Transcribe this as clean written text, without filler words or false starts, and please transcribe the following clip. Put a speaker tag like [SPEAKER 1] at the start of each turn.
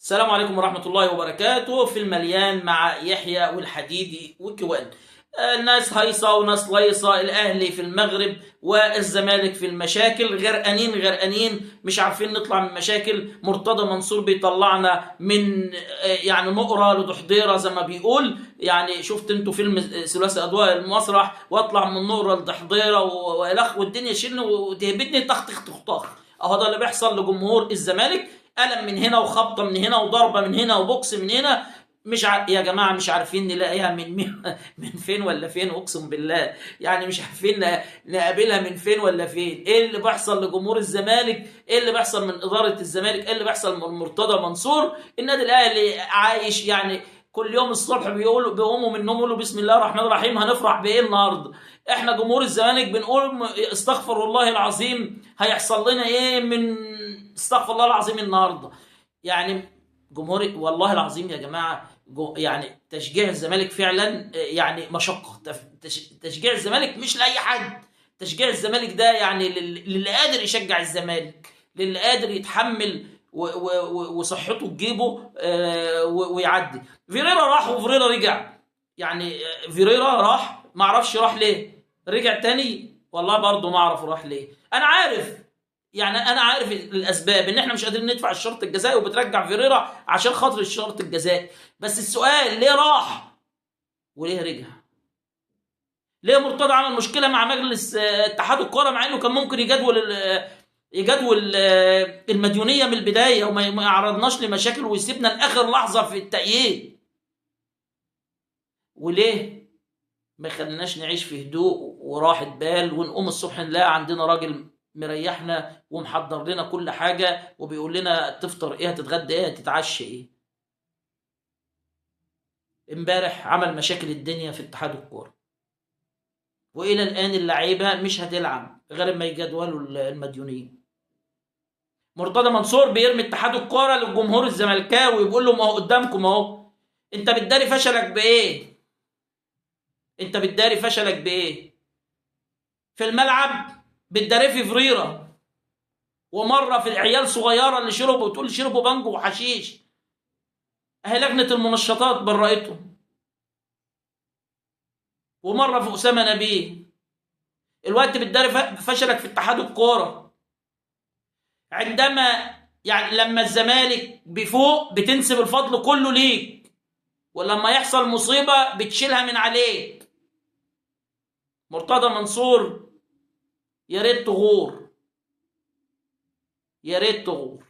[SPEAKER 1] السلام عليكم ورحمة الله وبركاته. في المليان مع يحيى والحديدي وكوان. ناس هيصة وناس ليصة، الأهلي في المغرب والزمالك في المشاكل، غرقانين مش عارفين نطلع من مشاكل. مرتضى منصور بيطلعنا من يعني نقرة لضحضيرة زي ما بيقول. يعني شفت انتوا فيلم ثلاثي أضواء المسرح، واطلع من نقرة لضحضيرة والخ والدنيا شيلني وتهبدني طخ طخ طخ طخ. اهو ده اللي بيحصل لجمهور الزمالك. قلم من هنا وخبطه من هنا وضربه من هنا وبوكس من هنا. يا جماعه مش عارفين نلاقيها من فين ولا فين، اقسم بالله. يعني مش عارفين نقابلها من فين ولا فين. ايه اللي بيحصل لجمهور الزمالك؟ ايه اللي بيحصل من اداره الزمالك؟ ايه اللي بيحصل من مرتضى منصور؟ النادي الاهلي عايش يعني كل يوم الصبح بيقوموا من النوم يقولوا بسم الله الرحمن الرحيم، هنفرح بايه النهارده؟ احنا جمهور الزمالك بنقول استغفر الله العظيم، هيحصل لنا ايه من استغفر الله العظيم النهارده؟ يعني جمهور والله العظيم يا جماعه، يعني تشجيع الزمالك فعلا يعني مشقه. تشجيع الزمالك مش لاي حد. تشجيع الزمالك ده يعني للي قادر يشجع الزمالك، للي قادر يتحمل وصحته تجيبه ويعدي. فيريرا راح وفيريرا رجع. يعني فيريرا راح، ما اعرفش راح ليه، رجع تاني والله برضه ما اعرف راح ليه. انا عارف، يعني انا عارف الاسباب، ان احنا مش قادرين ندفع الشرط الجزائي وبترجع فيريرا عشان خاطر الشرط الجزائي. بس السؤال ليه راح وليه رجع؟ ليه مرتضى عمل مشكله مع مجلس اتحاد الكوره، مع انه كان ممكن يجدول المديونيه من البدايه وما يعرضناش لمشاكل ويسيبنا لاخر لحظه في التأييد؟ وليه ما يخليناش نعيش في هدوء وراحه بال، ونقوم الصبح نلاقي عندنا راجل مريحنا ومحضر لنا كل حاجه وبيقول لنا تفطر ايه، هتتغدى ايه، هتتعشى ايه؟ امبارح عمل مشاكل الدنيا في اتحاد الكوره، والى الان اللعيبه مش هتلعب غير ما يجدولوا المديونين. مرتضى منصور بيرمي اتحاد الكوره للجمهور الزملكاوي ويقول له ما هو قدامكم اهو. انت بتداري فشلك بايه؟ انت بتداري فشلك بايه؟ في الملعب بتداري في فريرة، ومره في العيال صغيره اللي شربوا وتقول شربوا بانجو وحشيش، اهي لجنه المنشطات برأتهم. ومره في اسامه نبيه. الوقت بتداري فشلك في اتحاد الكوره عندما يعني لما الزمالك بيفوق بتنسب الفضل كله ليك، ولما يحصل مصيبه بتشيلها من عليك. مرتضى منصور يا ريت تغور، يا ريت تغور.